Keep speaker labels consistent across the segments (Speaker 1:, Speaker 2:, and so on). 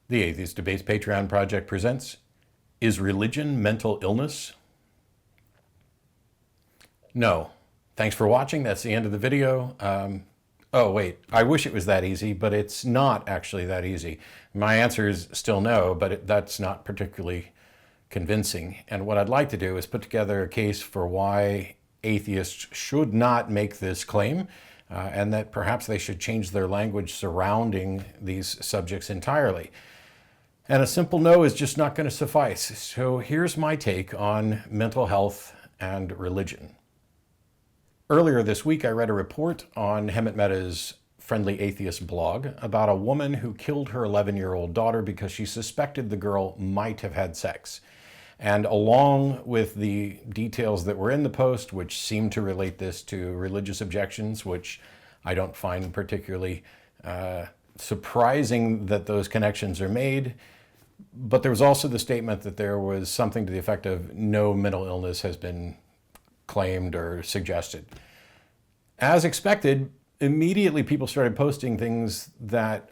Speaker 1: The Atheist Debates Patreon project presents, Is Religion Mental Illness? No. Thanks for watching. That's the end of the video. Oh, wait. I wish it was that easy, but it's not actually that easy. My answer is still no, but that's not particularly convincing. And what I'd like to do is put together a case for why atheists should not make this claim, and that perhaps they should change their language surrounding these subjects entirely. And a simple no is just not going to suffice. So here's my take on mental health and religion. Earlier this week, I read a report on Hemant Mehta's Friendly Atheist blog about a woman who killed her 11-year-old daughter because she suspected the girl might have had sex. And along with the details that were in the post, which seemed to relate this to religious objections, which I don't find particularly surprising that those connections are made, but there was also the statement that there was something to the effect of no mental illness has been claimed or suggested. As expected, immediately people started posting things that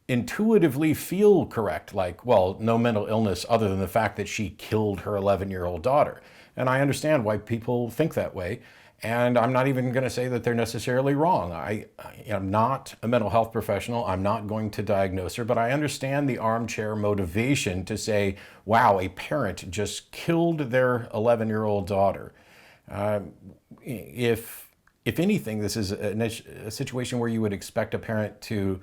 Speaker 1: intuitively feel correct, like, well, no mental illness other than the fact that she killed her 11-year-old daughter. And I understand why people think that way. And I'm not even going to say that they're necessarily wrong. I am not a mental health professional. I'm not going to diagnose her, but I understand the armchair motivation to say, wow, a parent just killed their 11-year-old daughter. If anything, this is a situation where you would expect a parent to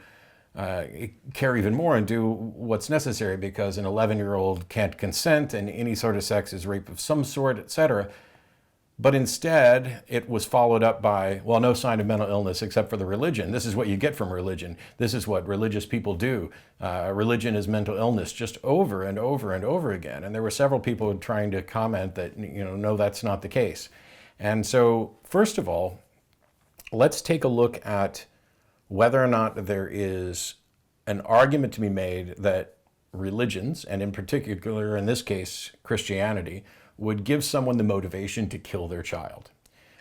Speaker 1: care even more and do what's necessary, because an 11-year-old can't consent and any sort of sex is rape of some sort, etc. But instead, it was followed up by, well, no sign of mental illness except for the religion. This is what you get from religion. This is what religious people do. Religion is mental illness, just over and over and over again. And there were several people trying to comment that, no, that's not the case. And so, first of all, let's take a look at whether or not there is an argument to be made that religions, and in particular, in this case, Christianity, would give someone the motivation to kill their child.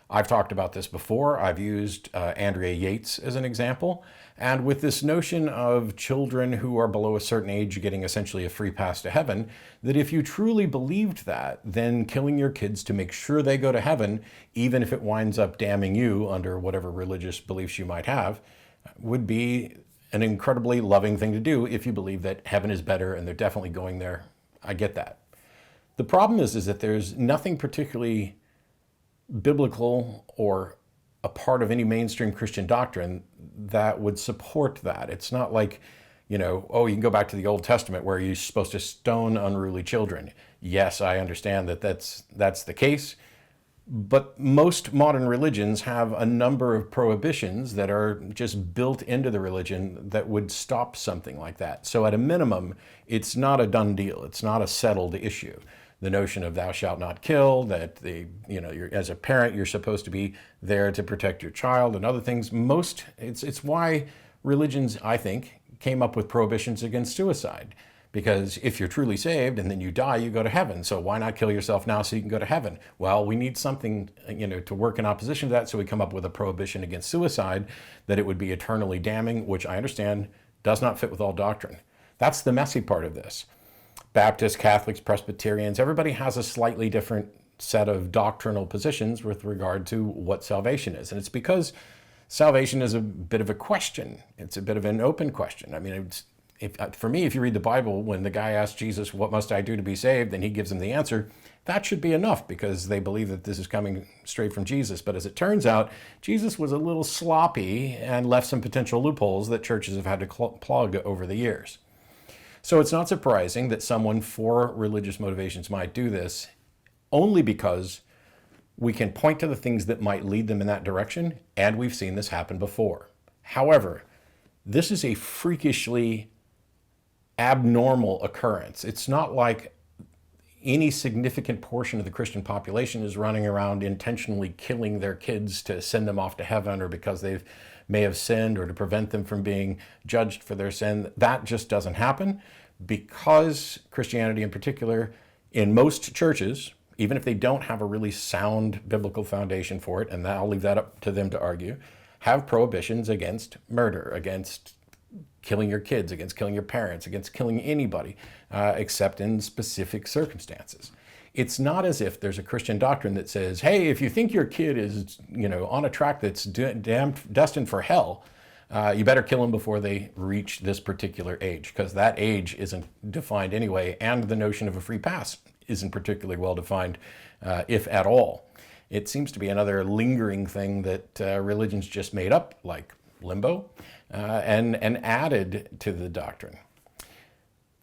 Speaker 1: I've talked about this before. I've used Andrea Yates as an example. And with this notion of children who are below a certain age getting essentially a free pass to heaven, that if you truly believed that, then killing your kids to make sure they go to heaven, even if it winds up damning you under whatever religious beliefs you might have, would be an incredibly loving thing to do if you believe that heaven is better and they're definitely going there. I get that. The problem is that there's nothing particularly biblical or a part of any mainstream Christian doctrine that would support that. It's not like, you can go back to the Old Testament where you're supposed to stone unruly children. Yes, I understand that that's the case, but most modern religions have a number of prohibitions that are just built into the religion that would stop something like that. So at a minimum, it's not a done deal. It's not a settled issue. The notion of thou shalt not kill, that you're, as a parent, you're supposed to be there to protect your child and other things. It's why religions, I think, came up with prohibitions against suicide. Because if you're truly saved and then you die, you go to heaven. So why not kill yourself now so you can go to heaven? Well, we need something, to work in opposition to that. So we come up with a prohibition against suicide, that it would be eternally damning, which I understand does not fit with all doctrine. That's the messy part of this. Baptists, Catholics, Presbyterians, everybody has a slightly different set of doctrinal positions with regard to what salvation is. And it's because salvation is a bit of a question. It's a bit of an open question. I mean, for me, if you read the Bible, when the guy asks Jesus, what must I do to be saved? And he gives him the answer, that should be enough, because they believe that this is coming straight from Jesus. But as it turns out, Jesus was a little sloppy and left some potential loopholes that churches have had to plug over the years. So it's not surprising that someone for religious motivations might do this, only because we can point to the things that might lead them in that direction, and we've seen this happen before. However, this is a freakishly abnormal occurrence. It's not like any significant portion of the Christian population is running around intentionally killing their kids to send them off to heaven, or because they may have sinned, or to prevent them from being judged for their sin. That just doesn't happen, because Christianity in particular, in most churches, even if they don't have a really sound biblical foundation for it, and I'll leave that up to them to argue, have prohibitions against murder, against killing your kids, against killing your parents, against killing anybody, except in specific circumstances. It's not as if there's a Christian doctrine that says, hey, if you think your kid is, on a track that's destined for hell, you better kill them before they reach this particular age, because that age isn't defined anyway, and the notion of a free pass isn't particularly well defined, if at all. It seems to be another lingering thing that religion's just made up, like limbo, and added to the doctrine.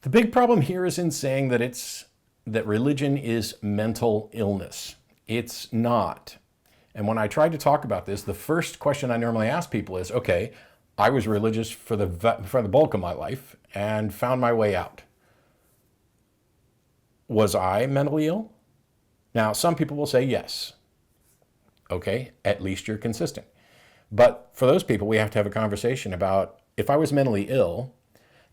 Speaker 1: The big problem here is in saying that religion is mental illness. It's not. And when I try to talk about this, the first question I normally ask people is, okay, I was religious for the bulk of my life and found my way out. Was I mentally ill? Now, some people will say yes. Okay, at least you're consistent. But for those people, we have to have a conversation about, if I was mentally ill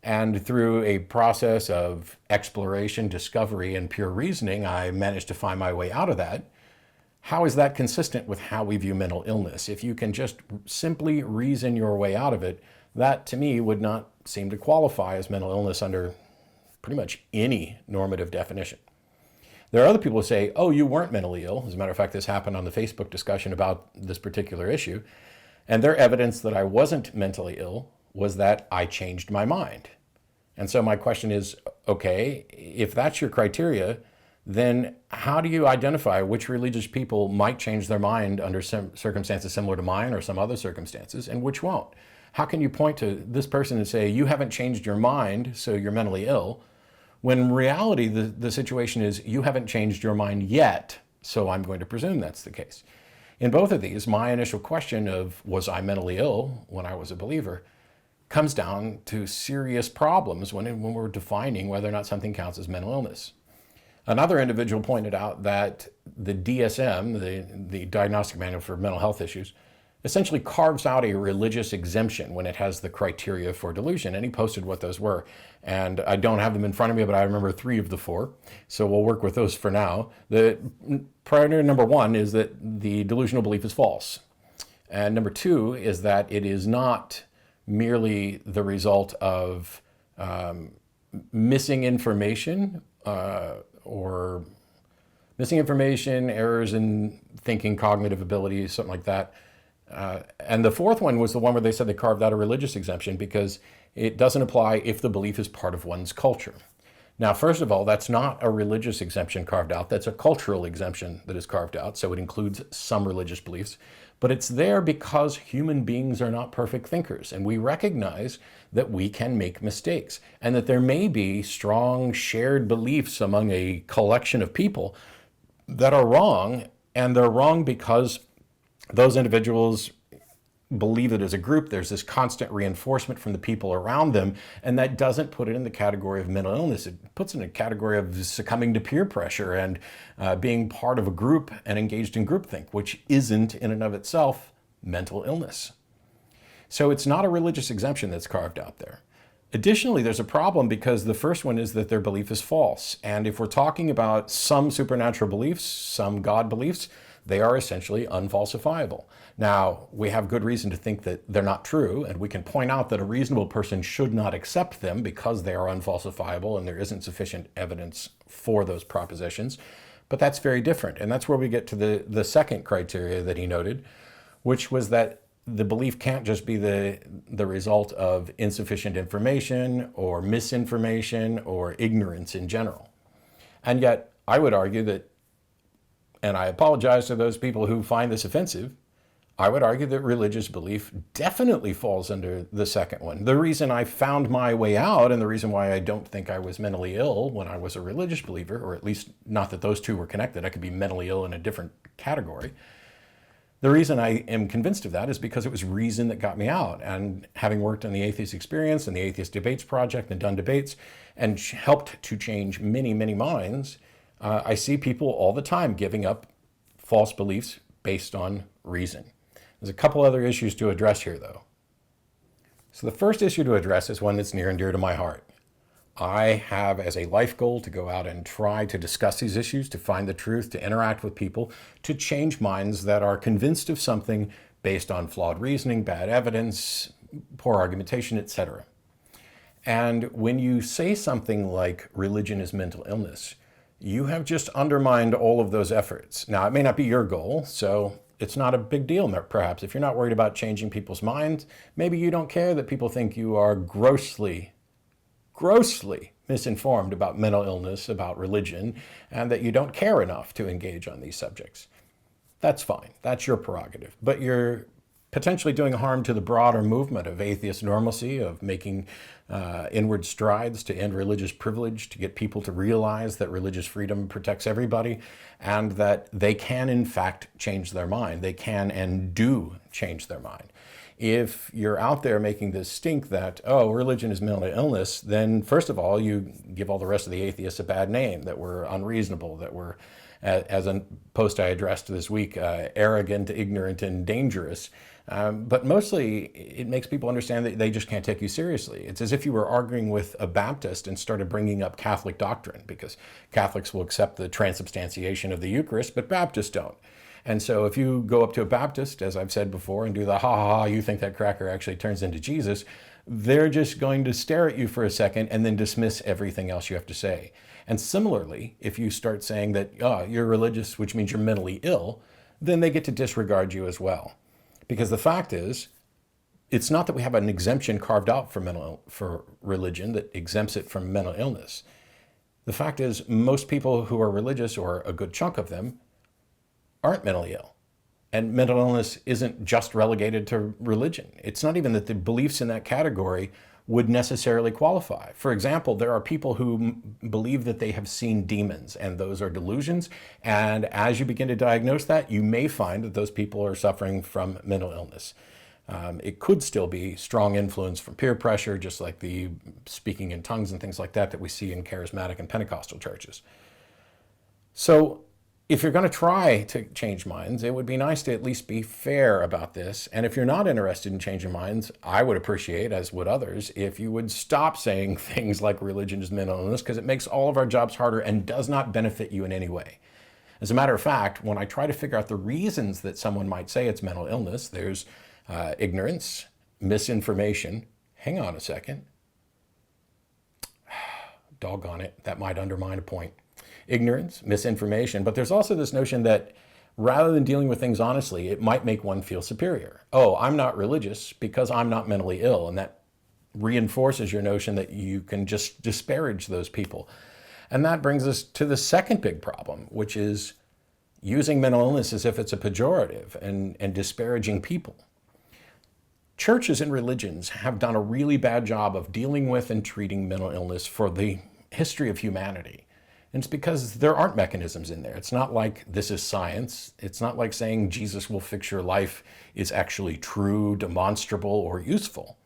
Speaker 1: and through a process of exploration, discovery, and pure reasoning, I managed to find my way out of that, how is that consistent with how we view mental illness? If you can just simply reason your way out of it, that to me would not seem to qualify as mental illness under pretty much any normative definition. There are other people who say, oh, you weren't mentally ill. As a matter of fact, this happened on the Facebook discussion about this particular issue. And their evidence that I wasn't mentally ill was that I changed my mind. And so my question is, okay, if that's your criteria, then how do you identify which religious people might change their mind under some circumstances similar to mine or some other circumstances, and which won't? How can you point to this person and say, you haven't changed your mind, so you're mentally ill, when in reality the situation is, you haven't changed your mind yet, so I'm going to presume that's the case. In both of these, my initial question of, was I mentally ill when I was a believer, comes down to serious problems when we're defining whether or not something counts as mental illness. Another individual pointed out that the DSM, the Diagnostic Manual for Mental Health Issues, essentially carves out a religious exemption when it has the criteria for delusion, and he posted what those were. And I don't have them in front of me, but I remember 3 of the 4, so we'll work with those for now. The priority number 1 is that the delusional belief is false. And number 2 is that it is not merely the result of missing information, errors in thinking, cognitive abilities, something like that. And the 4th one was the one where they said they carved out a religious exemption because it doesn't apply if the belief is part of one's culture. Now, first of all, that's not a religious exemption carved out. That's a cultural exemption that is carved out. So it includes some religious beliefs, but it's there because human beings are not perfect thinkers. And we recognize that we can make mistakes and that there may be strong shared beliefs among a collection of people that are wrong. And they're wrong because those individuals believe that as a group, there's this constant reinforcement from the people around them, and that doesn't put it in the category of mental illness. It puts it in a category of succumbing to peer pressure and being part of a group and engaged in groupthink, which isn't in and of itself mental illness. So it's not a religious exemption that's carved out there. Additionally, there's a problem because the first one is that their belief is false. And if we're talking about some supernatural beliefs, some God beliefs, they are essentially unfalsifiable. Now, we have good reason to think that they're not true, and we can point out that a reasonable person should not accept them because they are unfalsifiable and there isn't sufficient evidence for those propositions. But that's very different. And that's where we get to the second criteria that he noted, which was that the belief can't just be the result of insufficient information or misinformation or ignorance in general. And yet, I would argue that, and I apologize to those people who find this offensive, I would argue that religious belief definitely falls under the second one. The reason I found my way out and the reason why I don't think I was mentally ill when I was a religious believer, or at least not that those two were connected, I could be mentally ill in a different category. The reason I am convinced of that is because it was reason that got me out. And having worked on the Atheist Experience and the Atheist Debates project and done debates and helped to change many, many minds, I see people all the time giving up false beliefs based on reason. There's a couple other issues to address here, though. So the first issue to address is one that's near and dear to my heart. I have as a life goal to go out and try to discuss these issues, to find the truth, to interact with people, to change minds that are convinced of something based on flawed reasoning, bad evidence, poor argumentation, etc. And when you say something like religion is mental illness, you have just undermined all of those efforts. Now, it may not be your goal, so it's not a big deal, perhaps. If you're not worried about changing people's minds, maybe you don't care that people think you are grossly misinformed about mental illness, about religion, and that you don't care enough to engage on these subjects. That's fine. That's your prerogative. But you're potentially doing harm to the broader movement of atheist normalcy, of making inward strides to end religious privilege, to get people to realize that religious freedom protects everybody, and that they can, in fact, change their mind. They can and do change their mind. If you're out there making this stink that, oh, religion is mental illness, then first of all, you give all the rest of the atheists a bad name, that we're unreasonable, that we're, as a post I addressed this week, arrogant, ignorant, and dangerous. But mostly, it makes people understand that they just can't take you seriously. It's as if you were arguing with a Baptist and started bringing up Catholic doctrine, because Catholics will accept the transubstantiation of the Eucharist, but Baptists don't. And so if you go up to a Baptist, as I've said before, and do the ha ha ha, you think that cracker actually turns into Jesus, they're just going to stare at you for a second and then dismiss everything else you have to say. And similarly, if you start saying that, oh, you're religious, which means you're mentally ill, then they get to disregard you as well. Because the fact is, it's not that we have an exemption carved out for religion that exempts it from mental illness. The fact is, most people who are religious, or a good chunk of them, aren't mentally ill. And mental illness isn't just relegated to religion. It's not even that the beliefs in that category would necessarily qualify. For example, there are people who believe that they have seen demons, and those are delusions. And as you begin to diagnose that, you may find that those people are suffering from mental illness. It could still be strong influence from peer pressure, just like the speaking in tongues and things like that we see in charismatic and Pentecostal churches. So if you're going to try to change minds, it would be nice to at least be fair about this. And if you're not interested in changing minds, I would appreciate, as would others, if you would stop saying things like religion is mental illness, because it makes all of our jobs harder and does not benefit you in any way. As a matter of fact, when I try to figure out the reasons that someone might say it's mental illness, there's ignorance, misinformation. Hang on a second. Doggone it, that might undermine a point. Ignorance, misinformation, but there's also this notion that rather than dealing with things honestly, it might make one feel superior. Oh, I'm not religious because I'm not mentally ill, and that reinforces your notion that you can just disparage those people. And that brings us to the second big problem, which is using mental illness as if it's a pejorative and disparaging people. Churches and religions have done a really bad job of dealing with and treating mental illness for the history of humanity. And it's because there aren't mechanisms in there. It's not like this is science. It's not like saying Jesus will fix your life is actually true, demonstrable, or useful.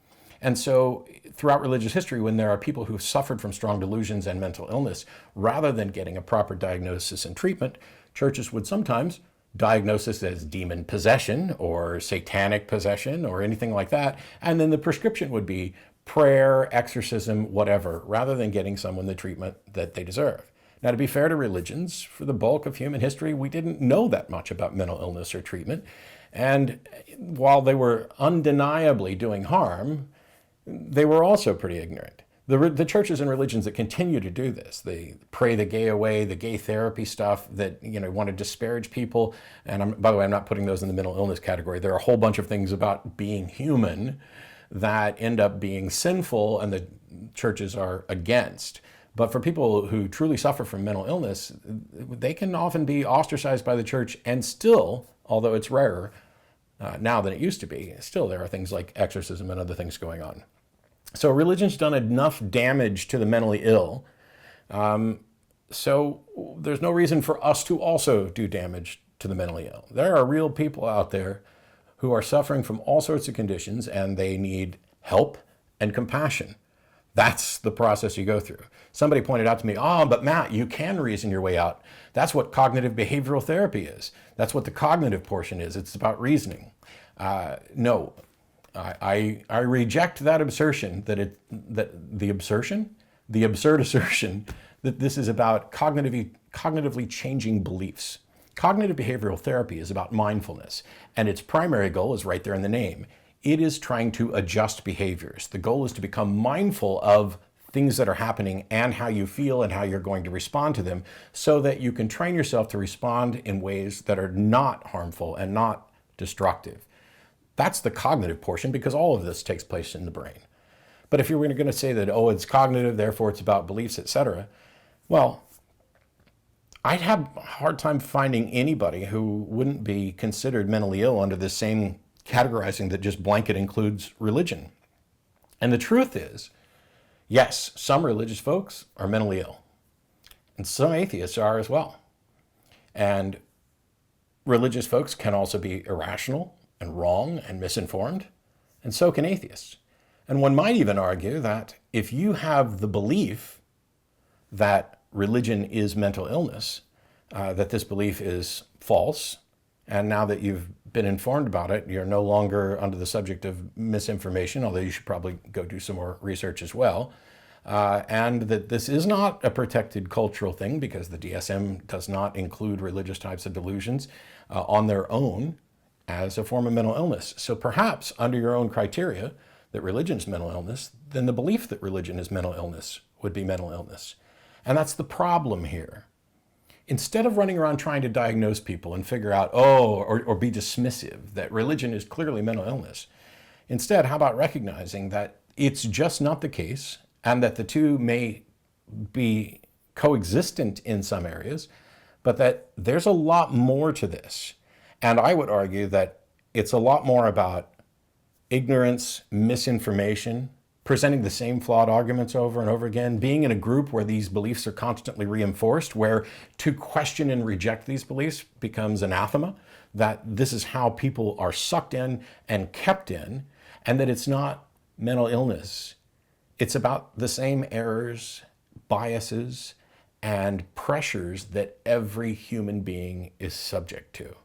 Speaker 1: And so throughout religious history, when there are people who've suffered from strong delusions and mental illness, rather than getting a proper diagnosis and treatment, churches would sometimes diagnose this as demon possession or satanic possession or anything like that. And then the prescription would be prayer, exorcism, whatever, rather than getting someone the treatment that they deserve. Now, to be fair to religions, for the bulk of human history, we didn't know that much about mental illness or treatment. And while they were undeniably doing harm, they were also pretty ignorant. The churches and religions that continue to do this, they pray the gay away, the gay therapy stuff that, want to disparage people. And by the way, I'm not putting those in the mental illness category. There are a whole bunch of things about being human that end up being sinful and the churches are against. But for people who truly suffer from mental illness, they can often be ostracized by the church, and still, although it's rarer now than it used to be, still there are things like exorcism and other things going on. So religion's done enough damage to the mentally ill, so there's no reason for us to also do damage to the mentally ill. There are real people out there who are suffering from all sorts of conditions, and they need help and compassion. That's the process you go through. Somebody pointed out to me, but Matt, you can reason your way out. That's what cognitive behavioral therapy is. That's what the cognitive portion is. It's about reasoning. No, I reject that assertion the absurd assertion that this is about cognitively changing beliefs. Cognitive behavioral therapy is about mindfulness, and its primary goal is right there in the name. it is trying to adjust behaviors. The goal is to become mindful of things that are happening and how you feel and how you're going to respond to them so that you can train yourself to respond in ways that are not harmful and not destructive. That's the cognitive portion, because all of this takes place in the brain. But if you're going to say that, oh, it's cognitive, therefore it's about beliefs, etc., well, I'd have a hard time finding anybody who wouldn't be considered mentally ill under the same categorizing that just blanket includes religion. And the truth is, yes, some religious folks are mentally ill, and some atheists are as well. And religious folks can also be irrational and wrong and misinformed, and so can atheists. And one might even argue that if you have the belief that religion is mental illness, that this belief is false, and now that you've been informed about it, you're no longer under the subject of misinformation, although you should probably go do some more research as well, and that this is not a protected cultural thing because the DSM does not include religious types of delusions on their own as a form of mental illness. So perhaps under your own criteria that religion is mental illness, then the belief that religion is mental illness would be mental illness. And that's the problem here. Instead of running around trying to diagnose people and figure out, or be dismissive that religion is clearly mental illness, instead, how about recognizing that it's just not the case and that the two may be coexistent in some areas, but that there's a lot more to this. And I would argue that it's a lot more about ignorance, misinformation, presenting the same flawed arguments over and over again, being in a group where these beliefs are constantly reinforced, where to question and reject these beliefs becomes anathema, that this is how people are sucked in and kept in, and that it's not mental illness. It's about the same errors, biases, and pressures that every human being is subject to.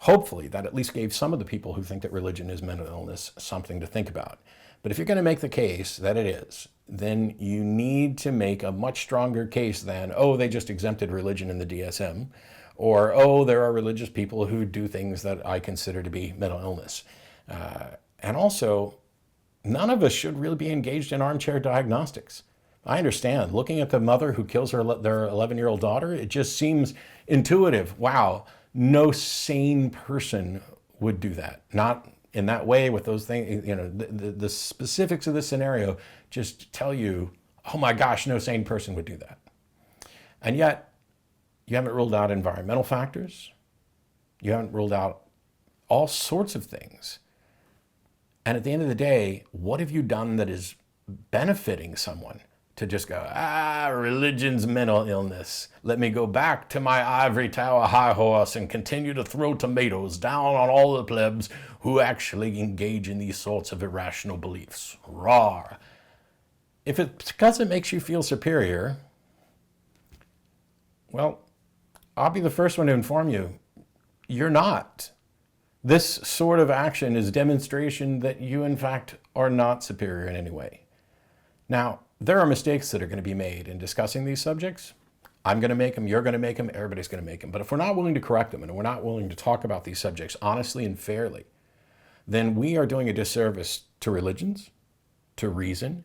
Speaker 1: Hopefully, that at least gave some of the people who think that religion is mental illness something to think about. But if you're going to make the case that it is, then you need to make a much stronger case than, oh, they just exempted religion in the DSM, or, oh, there are religious people who do things that I consider to be mental illness. And also, none of us should really be engaged in armchair diagnostics. I understand. Looking at the mother who kills their 11-year-old daughter, it just seems intuitive. Wow. No sane person would do that. Not in that way with those things. You know, the specifics of the scenario just tell you, oh my gosh, no sane person would do that. And yet, you haven't ruled out environmental factors. You haven't ruled out all sorts of things. And at the end of the day, what have you done that is benefiting someone? To just go, religion's mental illness. Let me go back to my ivory tower high horse and continue to throw tomatoes down on all the plebs who actually engage in these sorts of irrational beliefs. Rawr. If it's because it makes you feel superior, well, I'll be the first one to inform you, you're not. This sort of action is demonstration that you, in fact, are not superior in any way. Now, there are mistakes that are going to be made in discussing these subjects. I'm going to make them, you're going to make them, everybody's going to make them. But if we're not willing to correct them and we're not willing to talk about these subjects honestly and fairly, then we are doing a disservice to religions, to reason,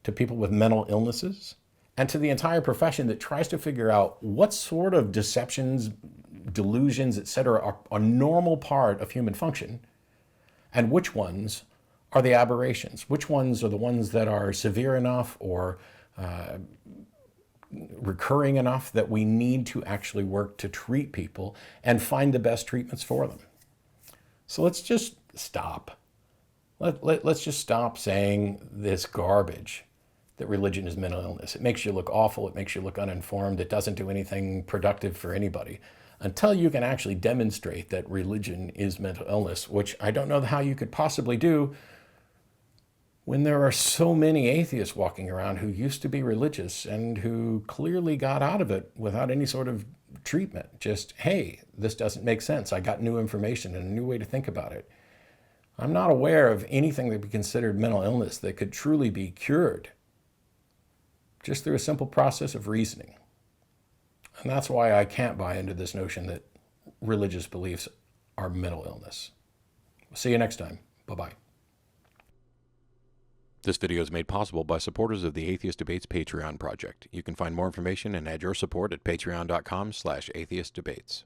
Speaker 1: to people with mental illnesses, and to the entire profession that tries to figure out what sort of deceptions, delusions, etc., are a normal part of human function, and which ones are the aberrations, which ones are the ones that are severe enough or recurring enough that we need to actually work to treat people and find the best treatments for them. So let's just stop. Let's just stop saying this garbage that religion is mental illness. It makes you look awful. It makes you look uninformed. It doesn't do anything productive for anybody until you can actually demonstrate that religion is mental illness, which I don't know how you could possibly do when there are so many atheists walking around who used to be religious and who clearly got out of it without any sort of treatment. Just, hey, this doesn't make sense. I got new information and a new way to think about it. I'm not aware of anything that would be considered mental illness that could truly be cured just through a simple process of reasoning. And that's why I can't buy into this notion that religious beliefs are mental illness. See you next time. Bye-bye. This video is made possible by supporters of the Atheist Debates Patreon project. You can find more information and add your support at patreon.com/atheistdebates.